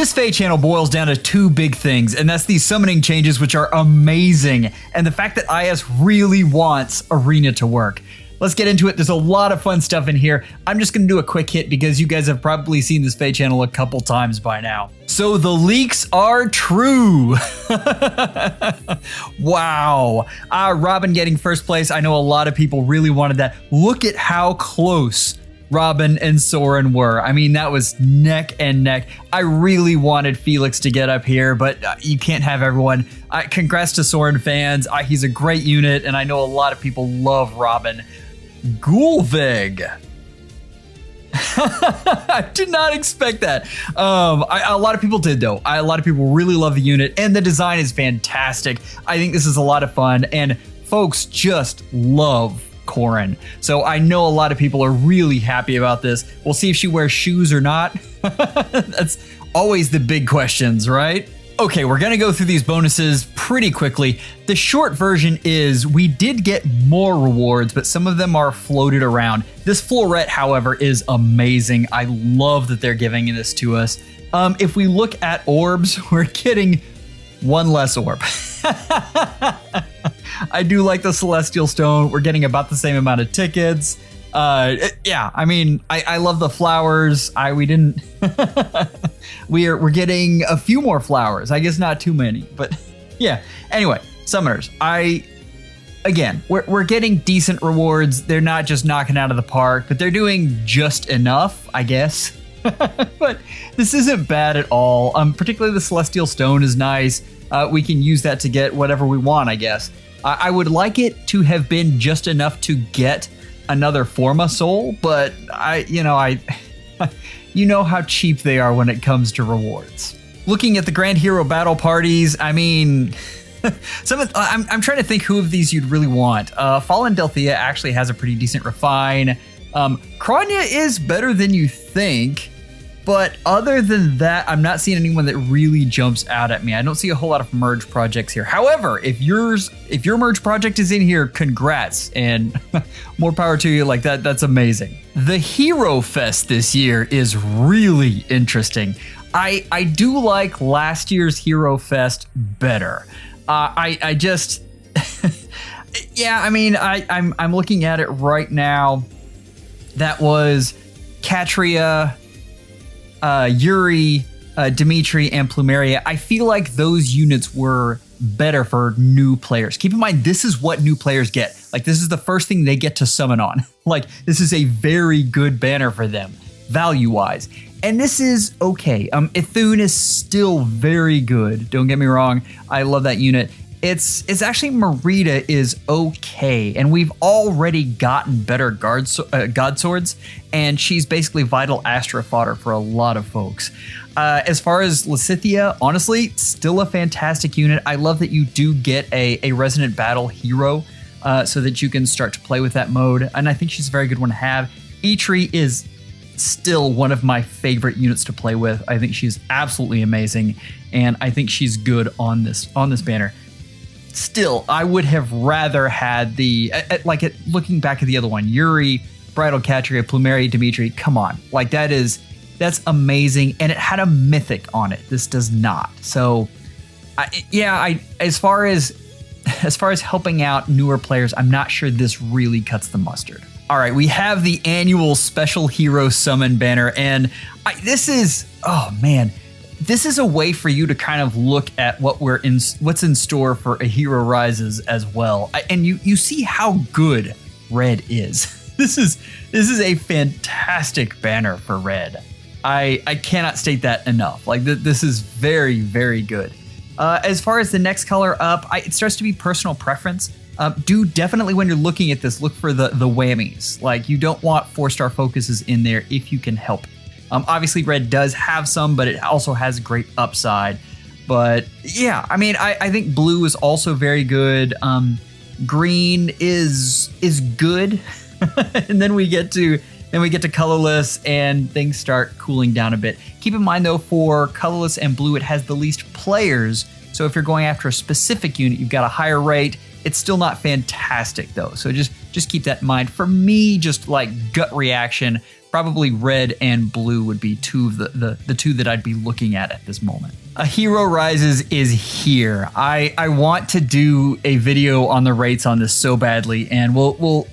This FEH channel boils down to two big things, and that's these summoning changes, which are amazing, and the fact that IS really wants Arena to work. Let's get into it. There's a lot of fun stuff in here. I'm just going to do a quick hit because you guys have probably seen this FEH channel a couple times by now. So the leaks are true. Wow. Robin getting first place. I know a lot of people really wanted that. Look at how close Robin and Soren were. I mean, that was neck and neck. I really wanted Felix to get up here, but you can't have everyone. Congrats to Soren fans. He's a great unit, and I know a lot of people love Robin. Gulvig. I did not expect that. A lot of people did, though. A lot of people really love the unit, and the design is fantastic. I think this is a lot of fun, and folks just love Corrin. So I know a lot of people are really happy about this. We'll see if she wears shoes or not. That's always the big questions, right? Okay, we're gonna go through these bonuses pretty quickly. The short version is we did get more rewards, but some of them are floated around. This floret, however, is amazing. I love that they're giving this to us. If we look at orbs, we're getting one less orb. I do like the Celestial Stone. We're getting about the same amount of tickets. Yeah, I mean, I love the flowers. We didn't. We're getting a few more flowers. I guess not too many, but yeah. Anyway, summoners. Again, we're getting decent rewards. They're not just knocking out of the park, but they're doing just enough, I guess. But this isn't bad at all. Particularly the Celestial Stone is nice. We can use that to get whatever we want, I guess. I would like it to have been just enough to get another Forma Soul, but you know how cheap they are when it comes to rewards. Looking at the Grand Hero battle parties, I mean, I'm trying to think who of these you'd really want. Fallen Delthea actually has a pretty decent refine. Kranya is better than you think, but other than that, I'm not seeing anyone that really jumps out at me. I don't see a whole lot of merge projects here. However, if your merge project is in here, congrats and more power to you. Like that's amazing. The Hero Fest this year is really interesting. I do like last year's Hero Fest better. I just yeah, I mean, I'm looking at it right now. That was Katria, Yuri, Dimitri, and Plumeria. I feel like those units were better for new players. Keep in mind, this is what new players get. Like, this is the first thing they get to summon on. Like, this is a very good banner for them, value-wise. And this is okay. Ithune is still very good. Don't get me wrong. I love that unit. It's actually Marita is okay, and we've already gotten better God Swords, and she's basically vital Astra fodder for a lot of folks. As far as Lysithea, honestly, still a fantastic unit. I love that you do get a Resonant Battle hero so that you can start to play with that mode, and I think she's a very good one to have. Eitri is still one of my favorite units to play with. I think she's absolutely amazing, and I think she's good on this banner. Still, I would have rather had looking back at the other one, Yuri, Bridal Katria, Plumeria, Dimitri. Come on, like that's amazing, and it had a mythic on it. This does not. So, as far as helping out newer players, I'm not sure this really cuts the mustard. All right, we have the annual Special Hero Summon banner, and this is a way for you to kind of look at what's in store for a Hero Rises as well. And you see how good Red is. This is a fantastic banner for Red. I cannot state that enough. Like, this is very, very good. As far as the next color up, it starts to be personal preference. Do definitely, when you're looking at this, look for the whammies. Like, you don't want 4-star focuses in there if you can help it. Obviously, Red does have some, but it also has great upside. But yeah, I mean, I think Blue is also very good. Green is good, and then we get to Colorless, and things start cooling down a bit. Keep in mind, though, for Colorless and Blue, it has the least players. So if you're going after a specific unit, you've got a higher rate. It's still not fantastic, though. So just keep that in mind. For me, just like gut reaction, Probably red and blue would be two of the two that I'd be looking at this moment. A Hero Rises is here. I want to do a video on the rates on this so badly, and we'll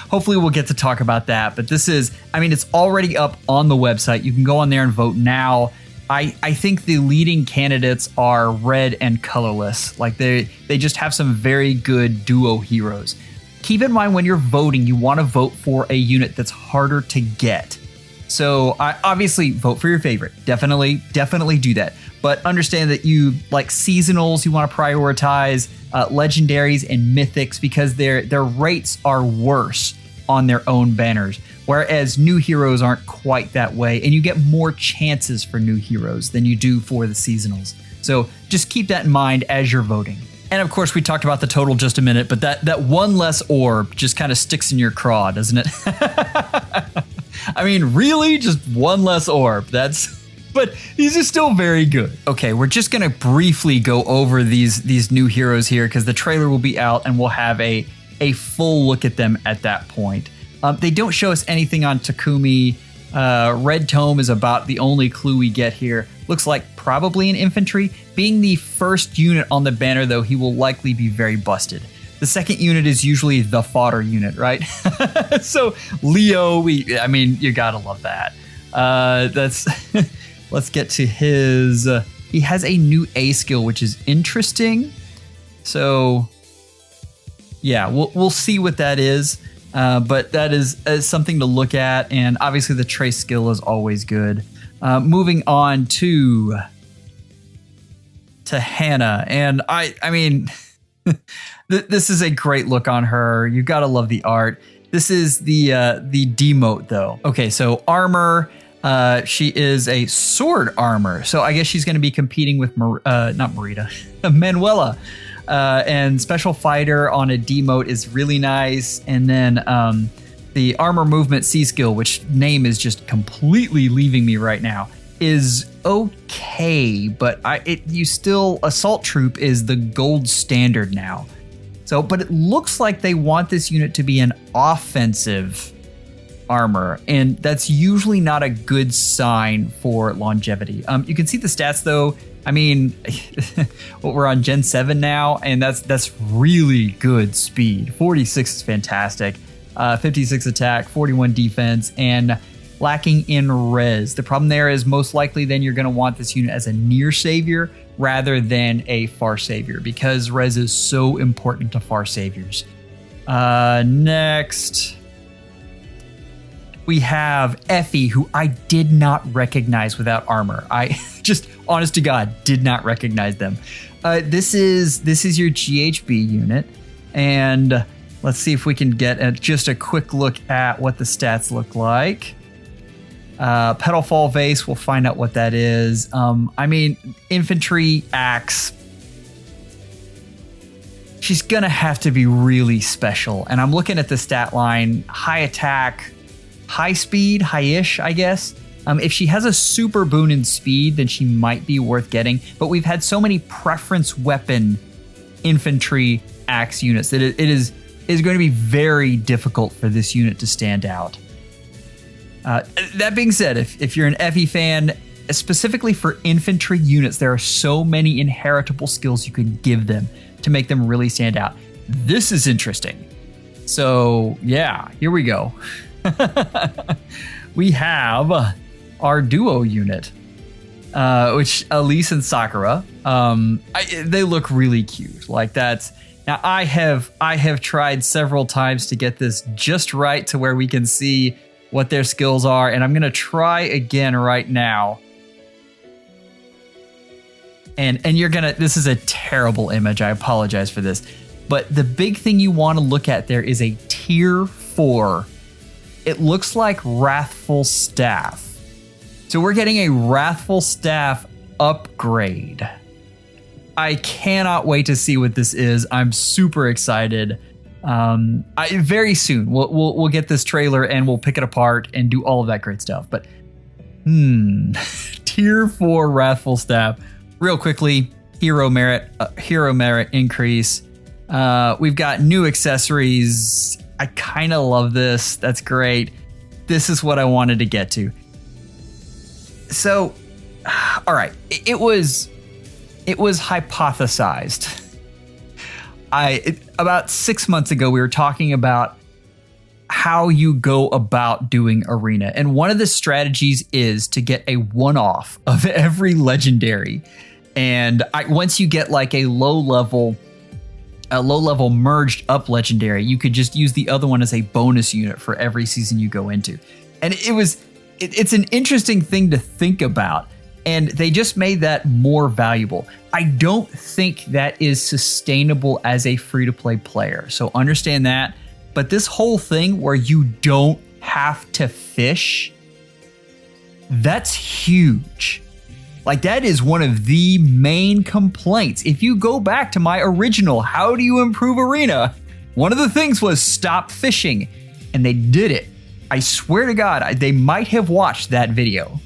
hopefully we'll get to talk about that. But this is, I mean, it's already up on the website. You can go on there and vote now. I think the leading candidates are red and colorless. Like they just have some very good duo heroes. Keep in mind when you're voting, you want to vote for a unit that's harder to get. So obviously vote for your favorite. Definitely do that. But understand that you like seasonals, you want to prioritize legendaries and mythics because their rates are worse on their own banners. Whereas new heroes aren't quite that way, and you get more chances for new heroes than you do for the seasonals. So just keep that in mind as you're voting. And of course, we talked about the total just a minute, but that one less orb just kind of sticks in your craw, doesn't it? I mean, really? Just one less orb. But these are still very good. Okay, we're just gonna briefly go over these new heroes here because the trailer will be out and we'll have a full look at them at that point. They don't show us anything on Takumi. Red Tome is about the only clue we get here. Looks like probably an infantry. Being the first unit on the banner, though, he will likely be very busted. The second unit is usually the fodder unit, right? So Leo, I mean, you gotta love that. Let's get to his. He has a new A skill, which is interesting. So yeah, we'll see what that is. But that is something to look at, and obviously the trace skill is always good. Moving on to Hannah, and I mean, this is a great look on her. You gotta love the art. This is the demote though. Okay, so armor. She is a sword armor, so I guess she's going to be competing with not Marita, Manuela. And special fighter on a demote is really nice. And then the armor movement C skill, which name is just completely leaving me right now, is okay, but assault troop is the gold standard now. So, but it looks like they want this unit to be an offensive armor, and that's usually not a good sign for longevity. You can see the stats though. I mean, we're on Gen 7 now, and that's really good speed. 46 is fantastic. 56 attack, 41 defense, and lacking in res. The problem there is most likely then you're going to want this unit as a near savior rather than a far savior because res is so important to far saviors. Next, we have Effie, who I did not recognize without armor. I just, honest to God, did not recognize them. This is your GHB unit, and let's see if we can get just a quick look at what the stats look like. Petalfall Vase, we'll find out what that is. I mean, infantry axe. She's gonna have to be really special, and I'm looking at the stat line: high attack, high speed, high-ish, I guess. If she has a super boon in speed, then she might be worth getting. But we've had so many preference weapon infantry axe units that it is going to be very difficult for this unit to stand out. That being said, if you're an FE fan, specifically for infantry units, there are so many inheritable skills you can give them to make them really stand out. This is interesting. So yeah, here we go. We have our duo unit, which Elise and Sakura. They look really cute. Like that's now I have tried several times to get this just right to where we can see what their skills are, and I'm gonna try again right now. And you're gonna. This is a terrible image. I apologize for this, but the big thing you want to look at there is a tier 4. It looks like Wrathful Staff. So we're getting a Wrathful Staff upgrade. I cannot wait to see what this is. I'm super excited. Very soon we'll get this trailer and we'll pick it apart and do all of that great stuff. But tier 4 Wrathful Staff. Real quickly, hero merit increase. We've got new accessories. I kind of love this. That's great. This is what I wanted to get to. So, all right, it was hypothesized. About 6 months ago, we were talking about how you go about doing arena. And one of the strategies is to get a one-off of every legendary. And once you get like a low level merged up legendary, you could just use the other one as a bonus unit for every season you go into. And it's an interesting thing to think about. And they just made that more valuable. I don't think that is sustainable as a free-to-play player. So understand that. But this whole thing where you don't have to fish, that's huge. Like, that is one of the main complaints. If you go back to my original, how do you improve arena? One of the things was stop fishing, and they did it. I swear to God, they might have watched that video.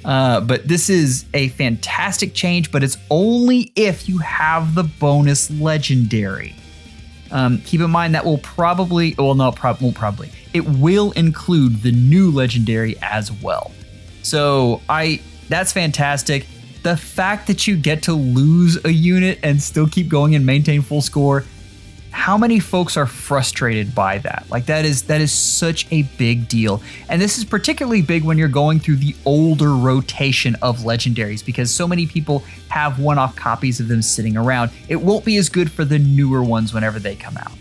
But this is a fantastic change, but it's only if you have the bonus legendary. Keep in mind that will probably, well, no, won't probably. It will include the new legendary as well. So that's fantastic. The fact that you get to lose a unit and still keep going and maintain full score, how many folks are frustrated by that? Like, that is such a big deal. And this is particularly big when you're going through the older rotation of legendaries, because so many people have one-off copies of them sitting around. It won't be as good for the newer ones whenever they come out.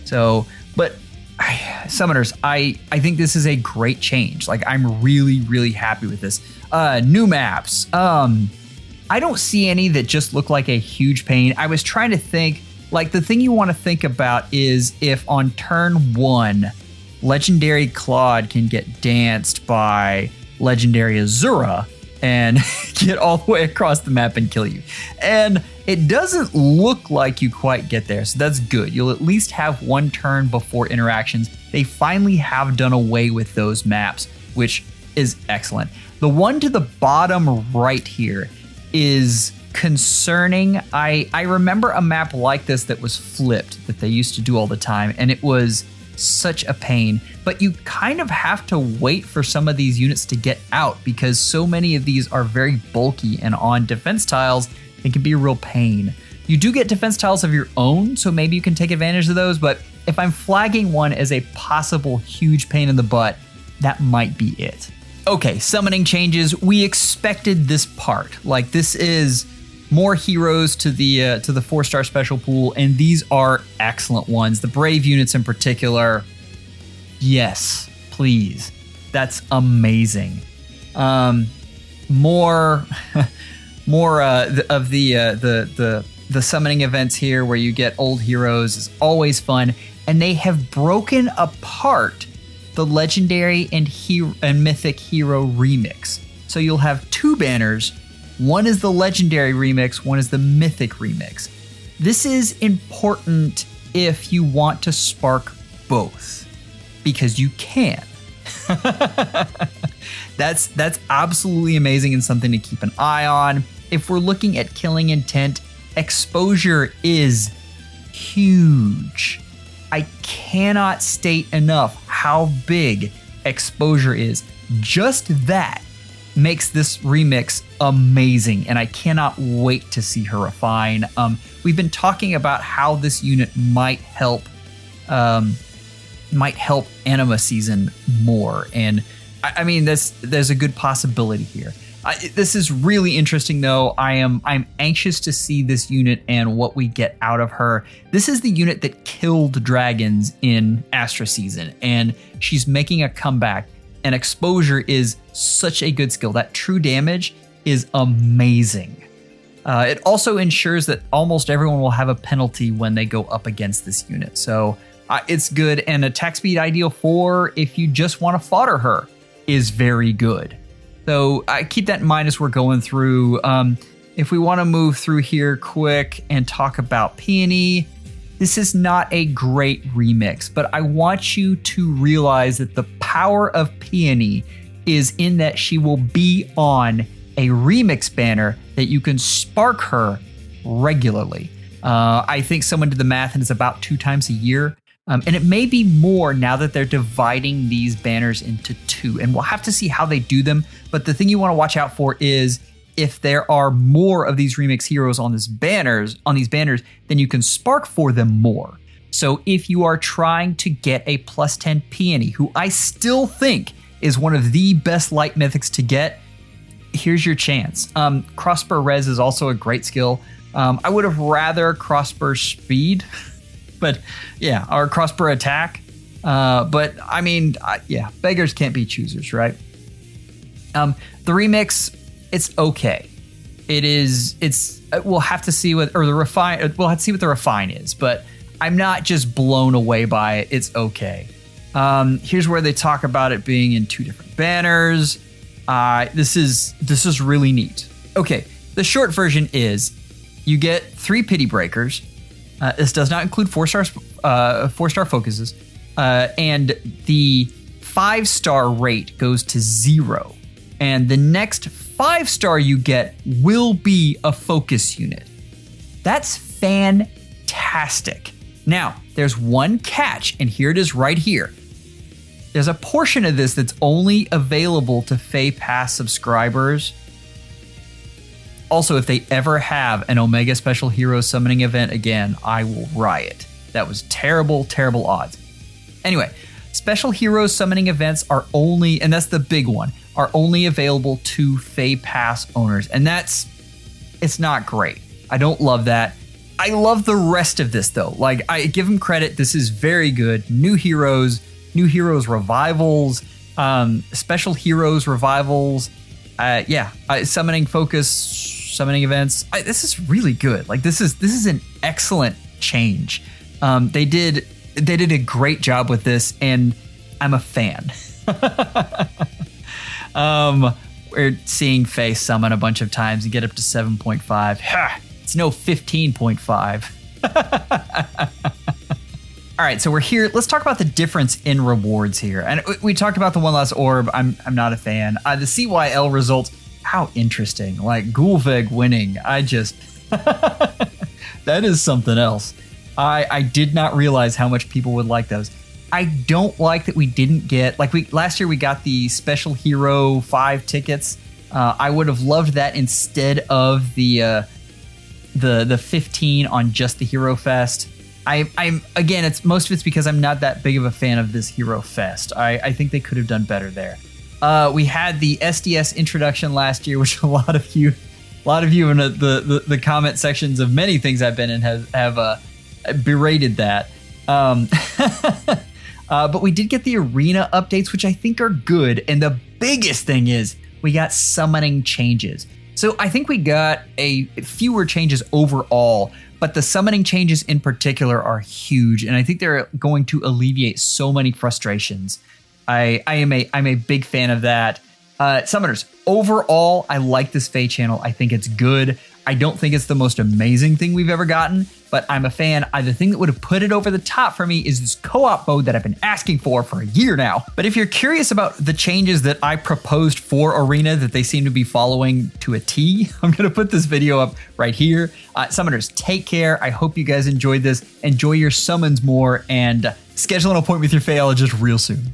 So, but Summoners, I think this is a great change. Like, I'm really, really happy with this. New maps. I don't see any that just look like a huge pain. I was trying to think, like, the thing you want to think about is if on turn 1, Legendary Claude can get danced by Legendary Azura and get all the way across the map and kill you. And it doesn't look like you quite get there, so that's good. You'll at least have one turn before interactions. They finally have done away with those maps, which is excellent. The one to the bottom right here is concerning. I remember a map like this that was flipped that they used to do all the time, and it was such a pain. But you kind of have to wait for some of these units to get out because so many of these are very bulky, and on defense tiles, it can be a real pain. You do get defense tiles of your own, so maybe you can take advantage of those, but if I'm flagging one as a possible huge pain in the butt, that might be it. Okay, summoning changes. We expected this part. Like, this is more heroes to the 4-star special pool, and these are excellent ones. The brave units in particular, yes, please. That's amazing. More of the summoning events here where you get old heroes is always fun, and they have broken apart the legendary and mythic hero remix. So you'll have 2 banners. One is the legendary remix, one is the mythic remix. This is important if you want to spark both, because you can. That's absolutely amazing and something to keep an eye on. If we're looking at killing intent, exposure is huge. I cannot state enough how big exposure is. Just that makes this remix amazing, and I cannot wait to see her refine. We've been talking about how this unit might help Anima Season more, and I mean, there's a good possibility here. This is really interesting, though. I'm anxious to see this unit and what we get out of her. This is the unit that killed dragons in Astra Season, and she's making a comeback. And exposure is such a good skill. That true damage is amazing. It also ensures that almost everyone will have a penalty when they go up against this unit. So it's good. And attack speed ideal 4 if you just want to fodder her is very good. So keep that in mind as we're going through. If we want to move through here quick and talk about Peony, this is not a great remix, but I want you to realize that the power of Peony is in that she will be on a remix banner that you can spark her regularly. I think someone did the math and it's about 2 times a year. And it may be more now that they're dividing these banners into 2. And we'll have to see how they do them. But the thing you want to watch out for is if there are more of these remix heroes on these banners, then you can spark for them more. So if you are trying to get a +10 peony, who I still think is one of the best light mythics to get, here's your chance. Crossbow Res is also a great skill. I would have rather Crossbow Speed, but yeah, or Crossbow Attack. But I mean, yeah, beggars can't be choosers, right? The remix, it's okay. We'll have to see we'll have to see what the refine is, but I'm not just blown away by it. It's okay. Here's where they talk about it being in 2 different banners. This is really neat. Okay, the short version is you get 3 pity breakers. This does not include 4-star focuses, and the 5-star rate goes to 0, and the next 5-star you get will be a focus unit. That's fantastic. Now, there's one catch, and here it is right here. There's a portion of this that's only available to FE Pass subscribers. Also, if they ever have an Omega Special Hero summoning event again, I will riot. That was terrible, terrible odds. Anyway, Special Heroes summoning events are only, and that's the big one, are only available to FE Pass owners. And it's not great. I don't love that. I love the rest of this though. Like, I give them credit. This is very good. New heroes revivals, Special Heroes revivals. Summoning focus, summoning events. This is really good. Like, this is an excellent change. They did a great job with this, and I'm a fan. We're seeing FE summon a bunch of times and get up to 7.5. It's no 15.5. All right, so we're here. Let's talk about the difference in rewards here. And we talked about the one last orb. I'm not a fan. The CYL results, how interesting. Like Gulveg winning. That is something else. I did not realize how much people would like those. I don't like that we didn't get, last year we got the Special Hero 5 tickets. I would have loved that instead of the 15 on just the Hero Fest. I'm again, most of it's because I'm not that big of a fan of this Hero Fest. I think they could have done better there. We had the SDS introduction last year, which a lot of you in the comment sections of many things I've been in have berated that. But we did get the arena updates, which I think are good. And the biggest thing is we got summoning changes. So I think we got fewer changes overall, but the summoning changes in particular are huge, and I think they're going to alleviate so many frustrations. I'm a big fan of that. Summoners, overall, I like this FE channel. I think it's good. I don't think it's the most amazing thing we've ever gotten, but I'm a fan. The thing that would have put it over the top for me is this co-op mode that I've been asking for a year now. But if you're curious about the changes that I proposed for Arena that they seem to be following to a T, I'm going to put this video up right here. Summoners, take care. I hope you guys enjoyed this. Enjoy your summons more, and schedule an appointment with your FEHologist real soon.